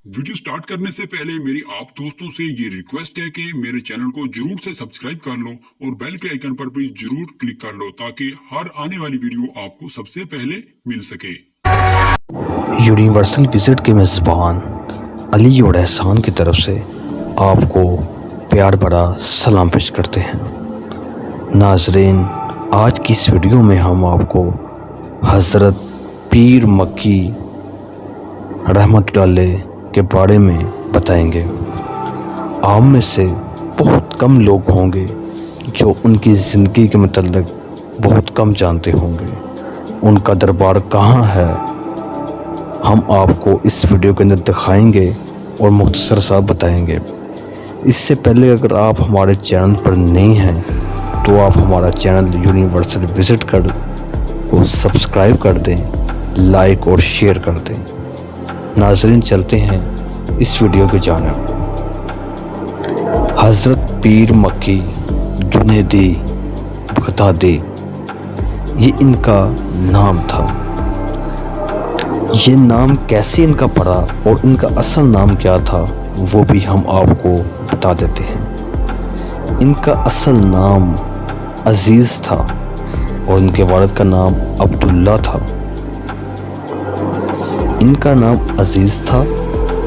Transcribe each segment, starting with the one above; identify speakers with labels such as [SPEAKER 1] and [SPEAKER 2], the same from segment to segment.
[SPEAKER 1] Video start करने से पहले मेरी आप दोस्तों से ये रिक्वेस्ट है कि मेरे चैनल को जरूर से सब्सक्राइब कर लो और बेल के आइकन पर भी जरूर क्लिक कर लो ताकि हर आने वाली वीडियो आपको सबसे पहले मिल सके।
[SPEAKER 2] यूनिवर्सल विजिट के मेज़बान अली और एहसान की तरफ से आपको प्यार भरा सलाम पेश करते हैं। नाजरीन, आज की इस वीडियो में हम आपको हज़रत पीर मक्की रहमतुल्लाह अलैह के बारे में बताएंगे। आम में से बहुत कम लोग होंगे जो उनकी ज़िंदगी के मतलब बहुत कम जानते होंगे। उनका दरबार कहाँ है हम आपको इस वीडियो के अंदर दिखाएंगे और मुख्तसर सा बताएंगे। इससे पहले अगर आप हमारे चैनल पर नए हैं तो आप हमारा चैनल यूनिवर्सल विजिट कर को सब्सक्राइब कर दें, लाइक और शेयर कर दें। नाज़रीन, चलते हैं इस वीडियो की जानिब। हज़रत पीर मक्की जुनैदी बगदादी, ये इनका नाम था। ये नाम कैसे इनका पड़ा और इनका असल नाम क्या था वो भी हम आपको बता देते हैं। इनका असल नाम अजीज़ था और इनके वालिद का नाम अब्दुल्ला था। इनका नाम अजीज़ था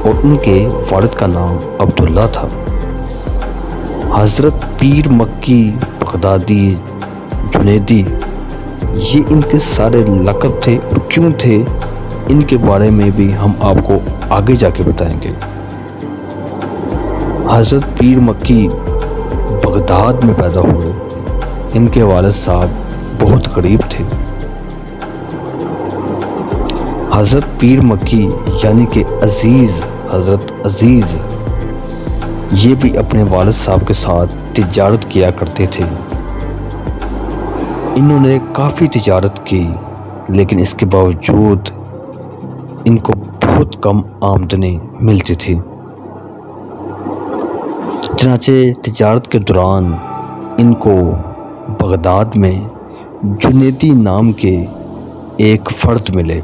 [SPEAKER 2] और इनके वालिद का नाम अब्दुल्ला था। हज़रत पीर मक्की बगदादी जुनैदी, ये इनके सारे लक़ब थे और क्यों थे इनके बारे में भी हम आपको आगे जाके बताएंगे। हज़रत पीर मक्की बगदाद में पैदा हुए। इनके वालिद साहब बहुत गरीब थे। हज़रत पीर मक्की यानी कि अजीज़, हज़रत अजीज़, ये भी अपने वालिद साहब के साथ तिजारत किया करते थे। इन्होंने काफ़ी तिजारत की लेकिन इसके बावजूद इनको बहुत कम आमदनी मिलती थी। चनाचे तिजारत के दौरान इनको बगदाद में जुनैदी नाम के एक फ़र्द मिले।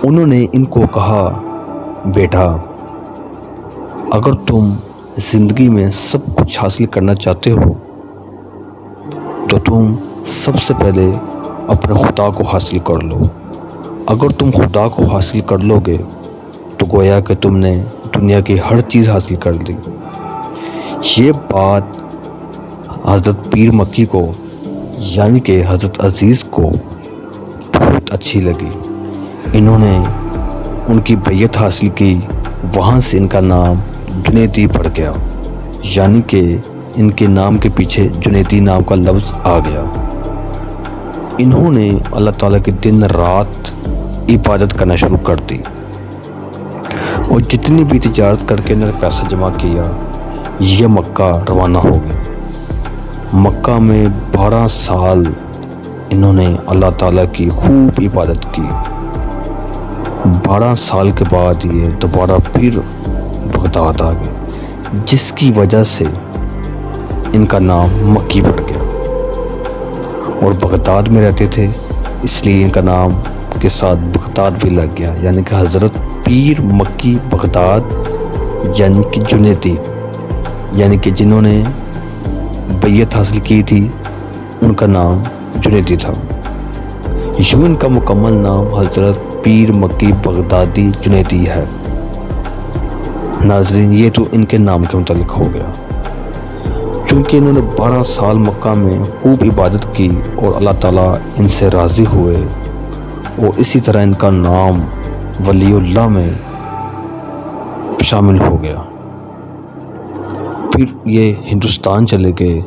[SPEAKER 2] उन्होंने इनको कहा, बेटा, अगर तुम ज़िंदगी में सब कुछ हासिल करना चाहते हो तो तुम सबसे पहले अपने खुदा को हासिल कर लो। अगर तुम खुदा को हासिल कर लोगे तो गोया कि तुमने दुनिया की हर चीज़ हासिल कर ली। ये बात हज़रत पीर मक्की को यानी कि हज़रत अजीज़ को बहुत अच्छी लगी। इन्होंने उनकी बैयत हासिल की। वहाँ से इनका नाम जुनैदी पड़ गया, यानी कि इनके नाम के पीछे जुनैदी नाम का लफ्ज़ आ गया। इन्होंने अल्लाह ताला की दिन रात इबादत करना शुरू कर दी और जितनी भी तिजारत करके इन्होंने पैसा जमा किया, ये मक्का रवाना हो गए। मक्का में 12 साल इन्होंने अल्लाह ताला की खूब इबादत की। 12 साल के बाद ये दोबारा फिर बगदाद आ गए, जिसकी वजह से इनका नाम मक्की पड़ गया। और बगदाद में रहते थे इसलिए इनका नाम के साथ बगदाद भी लग गया, यानी कि हज़रत पीर मक्की बगदाद यानी कि जुनैदी, यानी कि जिन्होंने बैयत हासिल की थी उनका नाम जुनैदी था। यूँ इनका मुकम्मल नाम हज़रत पीर मक्की बगदादी जुनैदी है। नाज़रीन, ये तो इनके नाम के मुतालिक हो गया। चूँकि इन्होंने 12 साल मक्का में खूब इबादत की और अल्लाह ताला इनसे राज़ी हुए और इसी तरह इनका नाम वलीउल्लाह में शामिल हो गया। फिर ये हिंदुस्तान चले गए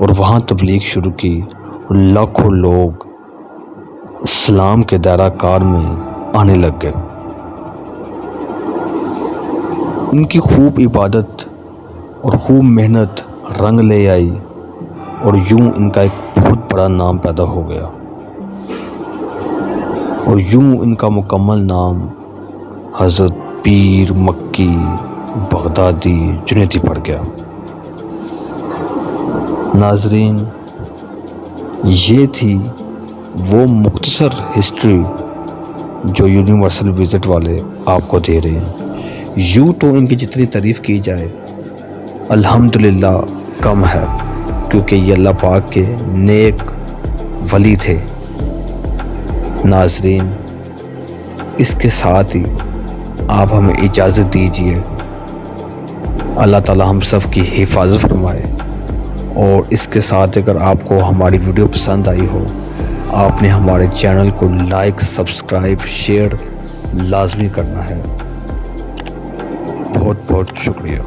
[SPEAKER 2] और वहाँ तबलीग शुरू की और लाखों लोग इस्लाम के दायरा कार में आने लग गए। इनकी खूब इबादत और खूब मेहनत रंग ले आई और यूं इनका एक बहुत बड़ा नाम पैदा हो गया और यूं इनका मुकम्मल नाम हज़रत पीर मक्की बगदादी जुनैदी पड़ गया। नाजरीन, ये थी वो मुख्तसर हिस्ट्री جو یونیورسل وزٹ والے آپ کو دے رہے ہیں۔ یوں تو ان کی جتنی تعریف کی جائے الحمدللہ کم ہے، کیونکہ یہ اللہ پاک کے نیک ولی تھے۔ ناظرین، اس کے ساتھ ہی آپ ہمیں اجازت دیجیے۔ اللہ تعالی ہم سب کی حفاظت فرمائے، اور اس کے ساتھ اگر آپ کو ہماری ویڈیو پسند آئی ہو، آپ نے ہمارے چینل کو لائک، سبسکرائب، شیئر لازمی کرنا ہے۔ بہت بہت شکریہ۔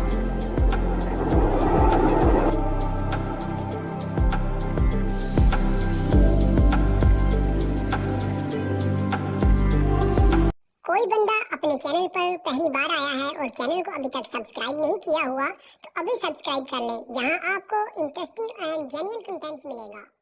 [SPEAKER 3] کوئی بندہ اپنے چینل پر پہلی بار آیا ہے اور چینل کو ابھی تک سبسکرائب نہیں کیا ہوا تو ابھی سبسکرائب کر لیں۔ یہاں آپ کو انٹرسٹنگ اینڈ جینیئن کنٹینٹ ملے گا۔